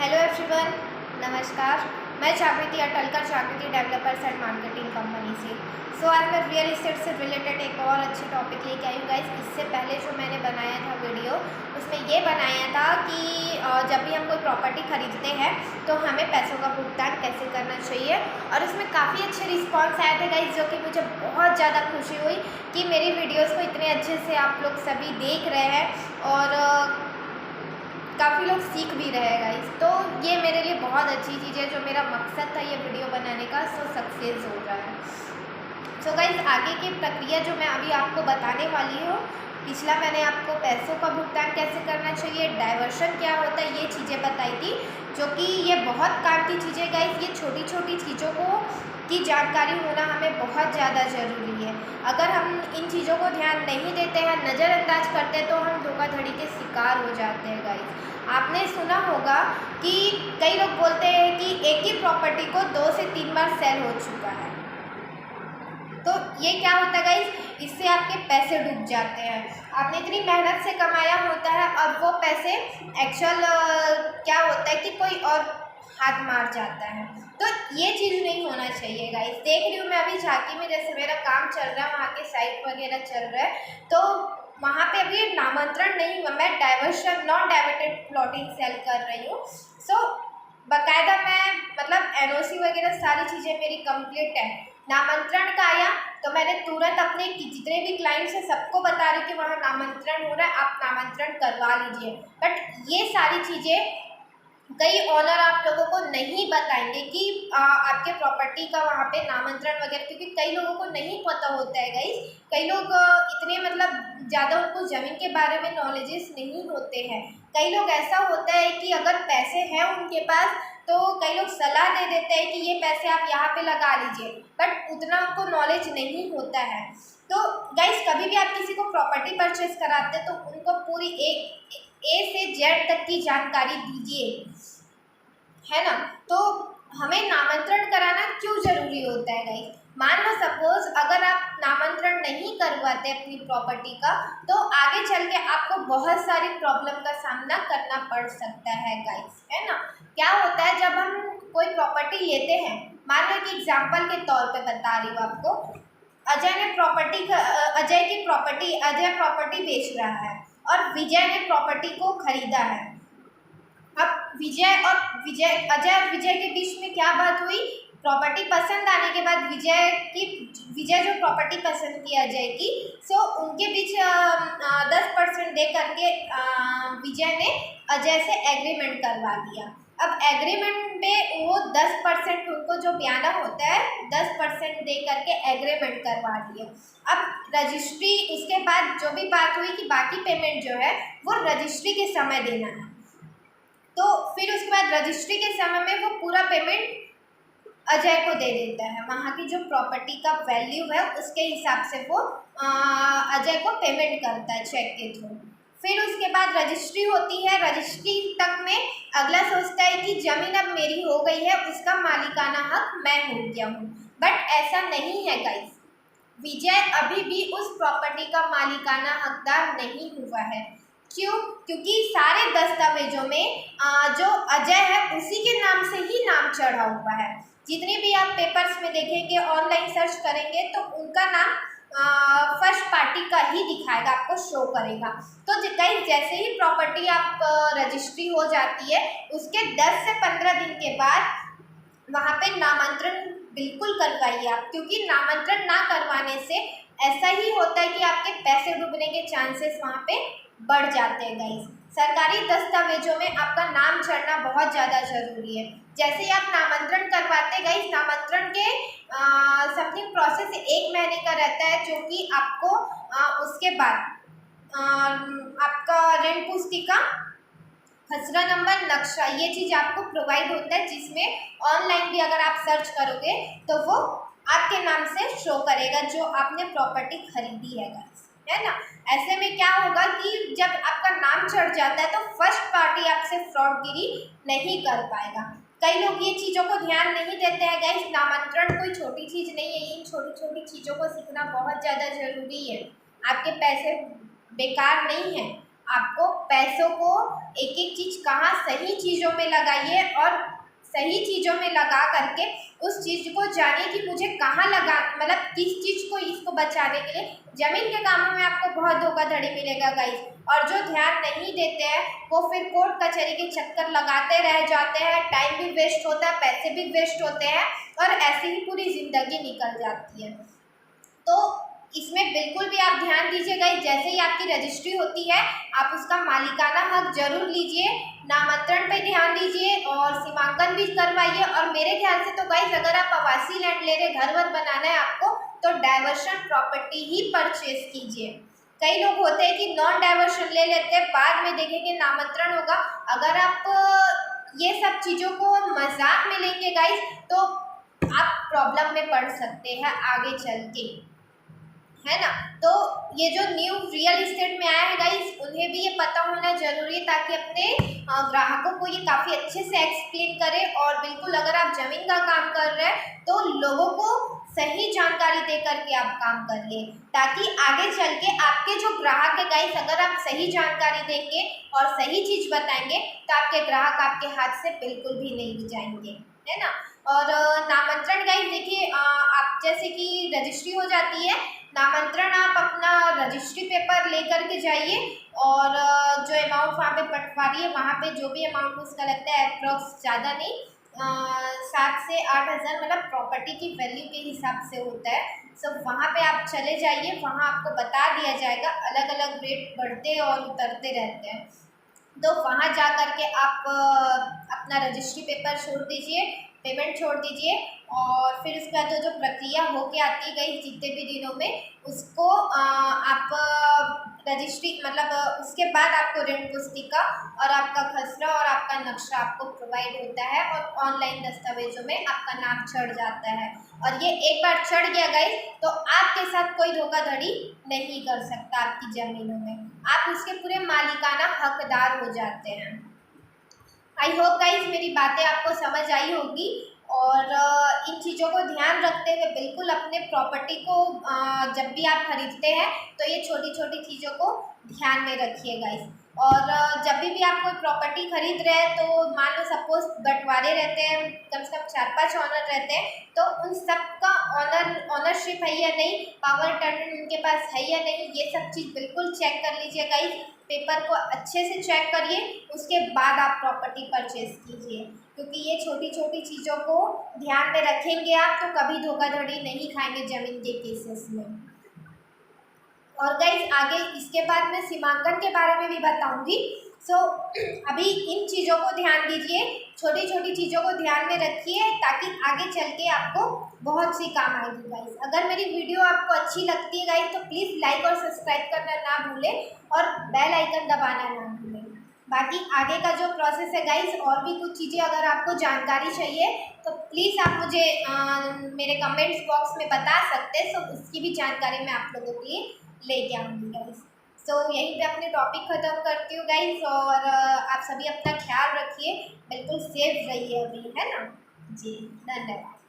Hello everyone, नमस्कार। मैं जागृति अटलकर, जागृति डेवलपर्स एंड मार्केटिंग कंपनी से। आज मैं रियल इस्टेट से रिलेटेड एक और अच्छे टॉपिक लेके आई हूँ गाइस। इससे पहले जो मैंने बनाया था वीडियो, उसमें ये बनाया था कि जब भी हम कोई प्रॉपर्टी खरीदते हैं तो हमें पैसों का भुगतान कैसे करना चाहिए, और इसमें काफ़ी अच्छे रिस्पॉन्स आए थे गाइस, जो कि मुझे बहुत ज़्यादा खुशी हुई कि मेरी वीडियोज़ को इतने अच्छे से आप लोग सभी देख रहे हैं और काफ़ी लोग सीख भी रहे हैं गाइस। तो ये मेरे लिए बहुत अच्छी चीज़ है। जो मेरा मकसद था ये वीडियो बनाने का, सक्सेस हो रहा है। गाइस, आगे की प्रक्रिया जो मैं अभी आपको बताने वाली हूँ, पिछला मैंने आपको पैसों का भुगतान कैसे करना चाहिए, डाइवर्शन क्या होता है, ये चीज़ें बताई थी, जो कि ये बहुत काम की चीज़ें गाइस। ये छोटी छोटी चीज़ों की जानकारी होना हमें बहुत ज़्यादा ज़रूरी है। अगर हम इन चीज़ों को ध्यान नहीं देते हैं, नज़रअंदाज करते हैं, तो हम धोखाधड़ी के शिकार हो जाते हैं गाइस। आपने सुना होगा कि कई लोग बोलते हैं कि एक ही प्रॉपर्टी को 2 से 3 बार सेल हो चुका है। तो ये क्या होता है गाइस, इससे आपके पैसे डूब जाते हैं। आपने इतनी मेहनत से कमाया होता है और वो पैसे एक्चुअल क्या होता है कि कोई और हाथ मार जाता है। तो ये चीज़ नहीं होना चाहिए गाइस। देख रही हूँ मैं अभी झांकी में, जैसे मेरा काम चल रहा है, वहाँ के साइट वगैरह चल रहा है, तो वहाँ पे अभी नामांतरण नहीं हुआ। मैं diversion, non diverted plotting sell कर रही हूँ। बाकायदा मैं मतलब एनओसी वगैरह सारी चीज़ें मेरी कंप्लीट है। नामांतरण का आया तो मैंने तुरंत अपने जितने भी क्लाइंट्स हैं सबको बता रही कि वहाँ नामांतरण हो रहा है, आप नामांतरण करवा लीजिए। बट ये सारी चीज़ें कई ओनर आप लोगों को नहीं बताएंगे कि आपके प्रॉपर्टी का वहाँ पे नामांतरण वगैरह, क्योंकि कई लोगों को नहीं पता होता है गाइस। कई लोग इतने मतलब ज़्यादा उनको ज़मीन के बारे में नॉलेजेस नहीं होते हैं। कई लोग ऐसा होता है कि अगर पैसे हैं उनके पास तो कई लोग सलाह दे देते हैं कि ये पैसे आप यहाँ पे लगा लीजिए, बट उतना उनको नॉलेज नहीं होता है। तो गाइस, कभी भी आप किसी को प्रॉपर्टी परचेस कराते हैं तो उनको पूरी एक ए से जेड तक की जानकारी दीजिए, है ना। तो हमें नामांतरण कराना क्यों जरूरी होता है गाइस। मान लो सपोज अगर आप नामांतरण नहीं करवाते अपनी प्रॉपर्टी का, तो आगे चल के आपको बहुत सारी प्रॉब्लम का सामना करना पड़ सकता है गाइस, है ना। क्या होता है जब हम कोई प्रॉपर्टी लेते हैं, मान लो कि एग्जाम्पल के तौर पे बता रही हूँ आपको, अजय प्रॉपर्टी बेच रहा है और विजय ने प्रॉपर्टी को खरीदा है। अब अजय और विजय के बीच में क्या बात हुई, प्रॉपर्टी पसंद आने के बाद विजय जो प्रॉपर्टी पसंद की अजय की, उनके बीच 10% दे करके विजय ने अजय से एग्रीमेंट करवा दिया। अब एग्रीमेंट में वो 10% उनको जो ब्याना होता है 10% दे करके एग्रीमेंट करवा दिया। अब रजिस्ट्री, उसके बाद जो भी बात हुई कि बाकी पेमेंट जो है वो रजिस्ट्री के समय देना है, तो फिर उसके बाद रजिस्ट्री के समय में वो पूरा पेमेंट अजय को दे देता है। वहाँ की जो प्रॉपर्टी का वैल्यू है उसके हिसाब से वो अजय को पेमेंट करता है चेक के थ्रू। फिर उसके बाद रजिस्ट्री होती है। रजिस्ट्री तक में अगला सोचता है कि ज़मीन अब मेरी हो गई है, उसका मालिकाना हक मैं हो गया हूँ। बट ऐसा नहीं है गाइस, विजय अभी भी उस प्रॉपर्टी का मालिकाना हकदार नहीं हुआ है। क्यों? क्योंकि सारे दस्तावेजों में जो अजय है उसी के नाम से ही नाम चढ़ा हुआ है। जितने भी आप पेपर्स में देखेंगे, ऑनलाइन सर्च करेंगे तो उनका नाम फर्स्ट पार्टी का ही दिखाएगा, आपको शो करेगा। तो कहीं जैसे ही प्रॉपर्टी आप रजिस्ट्री हो जाती है, उसके 10 से 15 दिन के बाद वहाँ पे नामांतरण बिल्कुल करवाइए आप, क्योंकि नामांतरण ना करवाने से ऐसा ही होता है कि आपके पैसे डूबने के चांसेस वहाँ पे बढ़ जाते हैं गाइस। सरकारी दस्तावेजों में आपका नाम चढ़ना बहुत ज़्यादा जरूरी है। जैसे ही आप नामांतरण करवाते हैं गाइस, नामांतरण के समथिंग प्रोसेस 1 महीने का रहता है, जो कि आपको उसके बाद आपका ऋण पुस्तिका, खसरा नंबर, नक्शा, ये चीज़ आपको प्रोवाइड होता है, जिसमें ऑनलाइन भी अगर आप सर्च करोगे तो वो आपके नाम से शो करेगा जो आपने प्रॉपर्टी खरीदी है गाइस, है ना। ऐसे में क्या होगा कि जब आपका नाम चढ़ जाता है तो फर्स्ट पार्टी आपसे फ्रॉडगिरी नहीं कर पाएगा। कई लोग ये चीज़ों को ध्यान नहीं देते हैं गाइस। नामांतरण कोई छोटी चीज़ नहीं है, इन छोटी छोटी चीज़ों को सीखना बहुत ज़्यादा ज़रूरी है। आपके पैसे बेकार नहीं है। आपको पैसों को एक एक चीज़ कहाँ सही चीज़ों में लगाइए और सही चीज़ों में लगा करके उस चीज़ को जानिए कि मुझे कहाँ लगा, मतलब किस चीज़ को इसको बचाने के लिए। ज़मीन के कामों में आपको बहुत धोखाधड़ी मिलेगा गाइस, और जो ध्यान नहीं देते हैं वो फिर कोर्ट कचहरी के चक्कर लगाते रह जाते हैं, टाइम भी वेस्ट होता है, पैसे भी वेस्ट होते हैं और ऐसे ही पूरी ज़िंदगी निकल जाती है। तो इसमें बिल्कुल भी आप ध्यान दीजिए गाइस, जैसे ही आपकी रजिस्ट्री होती है आप उसका मालिकाना हक जरूर लीजिए, नामांतरण पे ध्यान दीजिए और सीमांकन भी करवाइए। और मेरे ख्याल से तो गाइस अगर आप आवासीय लैंड ले रहे, घर वर बनाना है आपको, तो डाइवर्शन प्रॉपर्टी ही परचेज कीजिए। कई लोग होते हैं कि नॉन डाइवर्शन ले लेते हैं, बाद में देखेंगे नामांतरण होगा। अगर आप ये सब चीज़ों को मजाक में लेंगे गाइस तो आप प्रॉब्लम में पड़ सकते हैं आगे चल के, है ना। तो ये जो न्यू रियल इस्टेट में आया है गाइस, उन्हें भी ये पता होना जरूरी है ताकि अपने ग्राहकों को ये काफ़ी अच्छे से एक्सप्लेन करे। और बिल्कुल अगर आप ज़मीन का काम कर रहे हैं तो लोगों को सही जानकारी दे करके आप काम करिए, ताकि आगे चल के आपके जो ग्राहक है गाइस, अगर आप सही जानकारी देंगे और सही चीज़ बताएंगे तो आपके ग्राहक आपके हाथ से बिल्कुल भी नहीं जाएंगे, है ना। और नामांतरण गाइस देखिए, आप जैसे कि रजिस्ट्री हो जाती है, नामांतरण आप अपना रजिस्ट्री पेपर लेकर के जाइए और जो अमाउंट वहाँ पे पटवारी है, वहाँ पे जो भी अमाउंट उसका लगता है अप्रॉक्स, ज़्यादा नहीं, 7 से 8 हज़ार, मतलब प्रॉपर्टी की वैल्यू के हिसाब से होता है। सो वहाँ पे आप चले जाइए, वहाँ आपको बता दिया जाएगा, अलग अलग रेट बढ़ते और उतरते रहते हैं। तो वहाँ जा कर के आप अपना रजिस्ट्री पेपर छोड़ दीजिए, पेमेंट छोड़ दीजिए और फिर उसके बाद जो प्रक्रिया होके आती गई जितने भी दिनों में, उसको आप रजिस्ट्री, मतलब उसके बाद आपको ऋण पुस्तिका और आपका खसरा और आपका नक्शा आपको प्रोवाइड होता है और ऑनलाइन दस्तावेजों में आपका नाम चढ़ जाता है। और ये एक बार चढ़ गया गाइस तो आपके साथ कोई धोखाधड़ी नहीं कर सकता आपकी ज़मीनों में, आप उसके पूरे मालिकाना हकदार हो जाते हैं। आई होप गाइज मेरी बातें आपको समझ आई होगी और इन चीज़ों को ध्यान रखते हुए बिल्कुल अपने प्रॉपर्टी को जब भी आप खरीदते हैं तो ये छोटी छोटी चीज़ों को ध्यान में रखिए गाइज। और जब भी आप कोई प्रॉपर्टी खरीद रहे हैं तो मान लो सपोज बंटवारे रहते हैं, कम से कम 4-5 ऑनर रहते हैं, तो उन सब का ऑनरशिप है या नहीं, पावर टर्न उनके पास है या नहीं, ये सब चीज़ बिल्कुल चेक कर लीजिए गाइज। पेपर को अच्छे से चेक करिए, उसके बाद आप प्रॉपर्टी परचेज कीजिए, क्योंकि ये छोटी छोटी चीज़ों को ध्यान में रखेंगे आप तो कभी धोखाधड़ी नहीं खाएंगे ज़मीन के केसेस में। और गाइज आगे इसके बाद मैं सीमांकन के बारे में भी बताऊंगी। सो अभी इन चीज़ों को ध्यान दीजिए, छोटी छोटी चीज़ों को ध्यान में रखिए ताकि आगे चल के आपको बहुत सी काम आएगी गाइज। अगर मेरी वीडियो आपको अच्छी लगती है गाइज तो प्लीज़ लाइक और सब्सक्राइब करना ना भूलें और बेल आइकन दबाना ना भूलें। बाकी आगे का जो प्रोसेस है गाइज, और भी कुछ चीज़ें अगर आपको जानकारी चाहिए तो प्लीज़ आप मुझे मेरे कमेंट्स बॉक्स में बता सकते हैं, तो उसकी भी जानकारी मैं आप लोगों के लिए लेके आऊँगी गाइज। सो यहीं पे अपने टॉपिक ख़त्म करती हूँ गाइज और आप सभी अपना ख्याल रखिए, बिल्कुल सेफ रहिए अभी, है ना जी। धन्यवाद।